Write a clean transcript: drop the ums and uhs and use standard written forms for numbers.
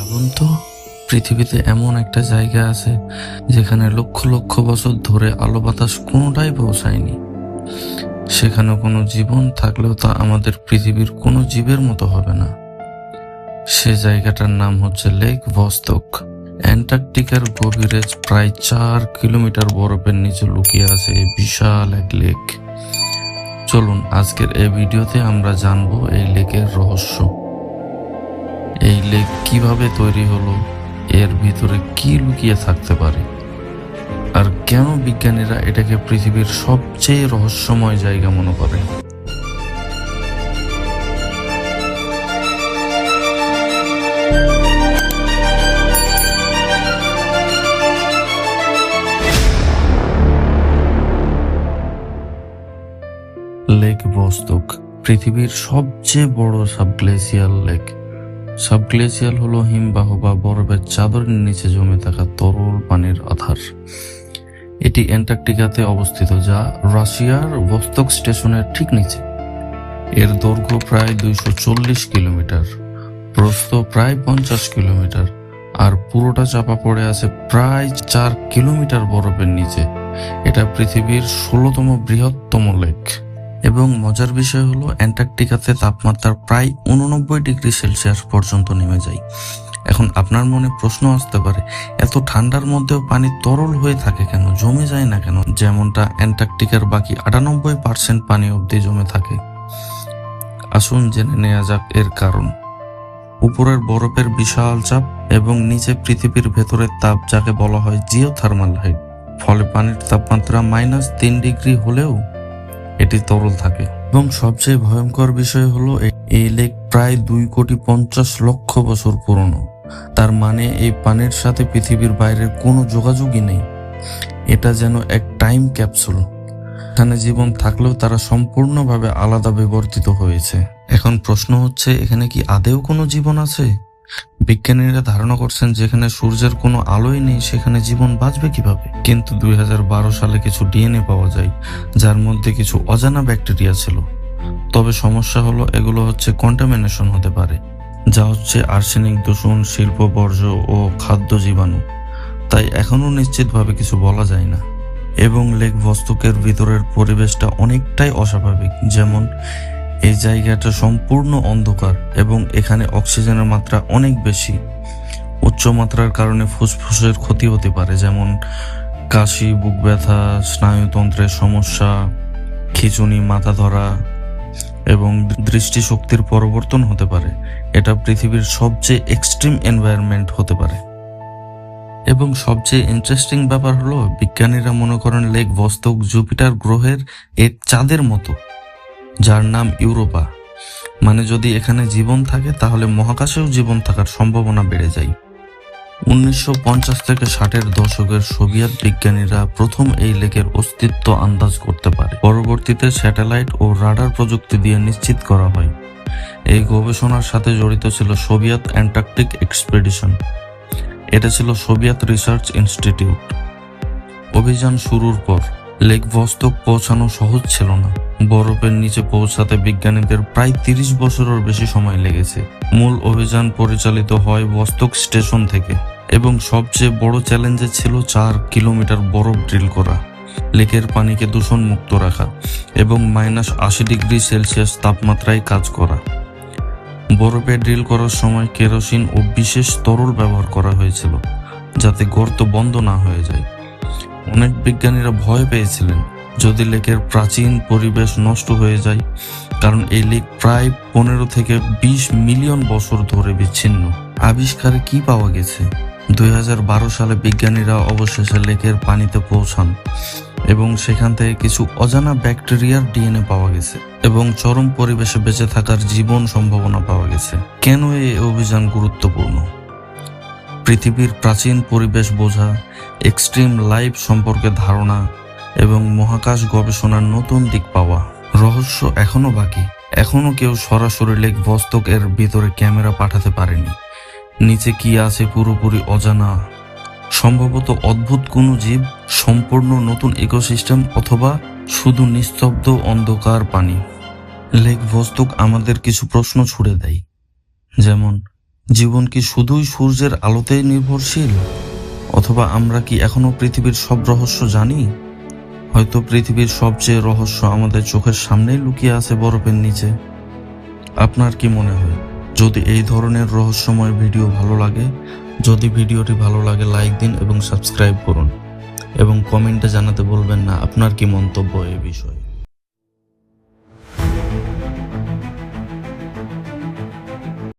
ভাবুন তো, পৃথিবীতে এমন একটা জায়গা আছে যেখানে লক্ষ লক্ষ বছর ধরে আলো বাতাস কোনোটাই পৌঁছায়নি। সেখানে কোনো জীবন থাকলেও তা আমাদের পৃথিবীর কোনো জীবের মতো হবে না। সে জায়গাটার নাম হচ্ছে লেক ভস্টক। অ্যান্টার্কটিকার গভীরে প্রায় 4 কিলোমিটার বরফের নিচে লুকিয়ে আছে এই বিশাল এক লেক। চলুন আজকের এই ভিডিওতে আমরা জানবো এই লেকের রহস্য। এই লেক কিভাবে তৈরি হলো, এর ভিতরে কি লুকিয়ে থাকতে পারে, আর কেন বিজ্ঞানীরা এটাকে পৃথিবীর সবচেয়ে রহস্যময় জায়গা মনে করে। লেক ভস্টক পৃথিবীর সবচেয়ে বড় সাবগ্লেসিয়াল লেক। সাবগ্লেসিয়াল হলো হিমবাহ বা বরফের চাদরের নিচে জমে থাকা তরল পানির আধার। এটি অ্যান্টার্কটিকাতে অবস্থিত, যা রাশিয়ার ভস্টক স্টেশনের ঠিক নিচে। এর দৈর্ঘ্য প্রায় 240 কিলোমিটার, প্রস্থ প্রায় 50 কিলোমিটার, আর পুরোটা চাপা পড়ে আছে প্রায় 4 কিলোমিটার বরফের নিচে। এটা পৃথিবীর 16তম বৃহত্তম লেক। এবং মজার বিষয় হলো, অ্যান্টার্কটিকাতে তাপমাত্রা প্রায় 89 ডিগ্রি সেলসিয়াস পর্যন্ত নেমে যায়। এখন আপনার মনে প্রশ্ন আসতে পারে, এত ঠান্ডার মধ্যেও পানি তরল হয়ে থাকে কেন, জমে যায় না কেন, যেমনটা অ্যান্টার্কটিকার বাকি 98% পানি অবধি জমে থাকে? আসুন জেনে নেওয়া যাক এর কারণ। উপরের বরফের বিশাল চাপ এবং নিচে পৃথিবীর ভেতরের তাপ, যাকে বলা হয় জিওথার্মাল হাইট, ফলে পানির তাপমাত্রা -3 ডিগ্রি হলেও এটি তরল থাকে। এবং সবচেয়ে ভয়ঙ্কর বিষয় হলো, এই লেক প্রায় 2,50,00,000 বছর পুরনো। তার মানে এই পানির সাথে পৃথিবীর বাইরের কোনো যোগাযোগই নেই। এটা যেন এক টাইম ক্যাপসুল। এখানে জীবন থাকলেও তারা সম্পূর্ণভাবে আলাদা বিবর্তিত হয়েছে। এখন প্রশ্ন হচ্ছে, এখানে কি আদেও কোনো জীবন আছে? বিজ্ঞানীরা ধারণা করছেন যেখানে সূর্যের কোনো আলোই নেই সেখানে জীবন বাঁচবে কিভাবে। কিন্তু 2012 সালে কিছু ডিএনএ পাওয়া যায়, যার মধ্যে কিছু অজানা ব্যাকটেরিয়া ছিল। তবে সমস্যা হলো, এগুলো হচ্ছে কন্টামিনেশন হতে পারে, যা হচ্ছে আর্সেনিক দূষণ, শিল্প বর্জ্য ও খাদ্য জীবাণু। তাই এখনো নিশ্চিতভাবে কিছু বলা যায় না। এবং লেক ভস্টকের ভিতরের পরিবেশটা অনেকটাই অস্বাভাবিক। যেমন, এই জায়গাটা সম্পূর্ণ অন্ধকার এবং এখানে অক্সিজেনের মাত্রা অনেক বেশি। উচ্চ মাত্রার কারণে ফুসফুসের ক্ষতি হতে পারে, যেমন কাশি, বুক ব্যথা, স্নায়ুতন্ত্রের সমস্যা, খিঁচুনি, মাথা ধরা এবং দৃষ্টিশক্তির পরিবর্তন হতে পারে। এটা পৃথিবীর সবচেয়ে এক্সট্রিম এনভায়রনমেন্ট হতে পারে। এবং সবচেয়ে ইন্টারেস্টিং ব্যাপার হলো, বিজ্ঞানীরা মনে করেন লেক ভস্টক জুপিটার গ্রহের এক চাঁদের মতো, যার নাম ইউরোপা। মানে যদি এখানে জীবন থাকে তাহলে মহাকাশেও জীবন থাকার সম্ভাবনা বেড়ে যায়। 1950 থেকে 60-এর দশকের সোভিয়েত বিজ্ঞানীরা প্রথম এই লেকের অস্তিত্ব আন্দাজ করতে পারে। পরবর্তীতে স্যাটেলাইট ও রাডার প্রযুক্তি দিয়ে নিশ্চিত করা হয়। এই গবেষণার সাথে জড়িত ছিল সোভিয়েত অ্যান্টার্কটিক এক্সপেডিশন। এটা ছিল সোভিয়েত রিসার্চ ইনস্টিটিউট। অভিযান শুরুর পর লেক ভস্টক পৌঁছানো সহজ ছিল না। বরফের নিচে পৌঁছাতে বিজ্ঞানীদের প্রায় 30 বছরের বেশি সময় লেগেছে। মূল অভিযান পরিচালিত হয় ভস্টক স্টেশন থেকে, এবং সবচেয়ে বড় চ্যালেঞ্জে ছিল 4 কিলোমিটার বরফ ড্রিল করা, লেকের পানিকে দূষণ মুক্ত রাখা এবং -80 ডিগ্রি সেলসিয়াস তাপমাত্রায় কাজ করা। বরফে ড্রিল করার সময় কেরোসিন ও বিশেষ তরল ব্যবহার করা হয়েছিল, যাতে গর্ত বন্ধ না হয়ে যায়। অনেক বিজ্ঞানীরা ভয় পেয়েছিলেন যদি লেকের প্রাচীন পরিবেশ নষ্ট হয়ে যায়, কারণ এই লেক প্রায় 15 থেকে 20 মিলিয়ন বছর ধরে বিচ্ছিন্ন। আবিষ্কারে কি পাওয়া গেছে? 2012 সালে বিজ্ঞানীরা অবশেষে লেকের পানিতে পৌঁছান এবং সেখান থেকে কিছু অজানা ব্যাকটেরিয়ার ডিএনএ পাওয়া গেছে এবং চরম পরিবেশে বেঁচে থাকার জীবন সম্ভাবনা পাওয়া গেছে। কেন এই অভিযান গুরুত্বপূর্ণ? পৃথিবীর প্রাচীন পরিবেশ বোঝা, এক্সট্রিম লাইফ সম্পর্কে ধারণা এবং মহাকাশ গবেষণার নতুন দিক পাওয়া। রহস্য এখনো বাকি। এখনো কেউ সরাসরি লেক ভস্টক এর ভিতরে ক্যামেরা পাঠাতে পারেনি। নিচে কি আছে পুরোপুরি অজানা। সম্ভবত অদ্ভুত কোনো জীব, সম্পূর্ণ নতুন ইকোসিস্টেম, অথবা শুধু নিস্তব্ধ অন্ধকার পানি। লেক ভস্টক আমাদের কিছু প্রশ্ন ছুড়ে দেয়, যেমন জীবন কি শুধুই সূর্যের আলোতেই নির্ভরশীল, অথবা আমরা কি এখনো পৃথিবীর সব রহস্য জানি? হয়তো পৃথিবীর সবচেয়ে রহস্য আমাদের চোখের সামনেই লুকিয়ে আছে বরফের নিচে। আপনার কি মনে হয়? যদি এই ধরনের রহস্যময় ভিডিও ভালো লাগে, যদি ভিডিওটি ভালো লাগে লাইক দিন এবং সাবস্ক্রাইব করুন, এবং কমেন্টে জানাতে বলবেন না আপনার কি মন্তব্য এই বিষয়ে।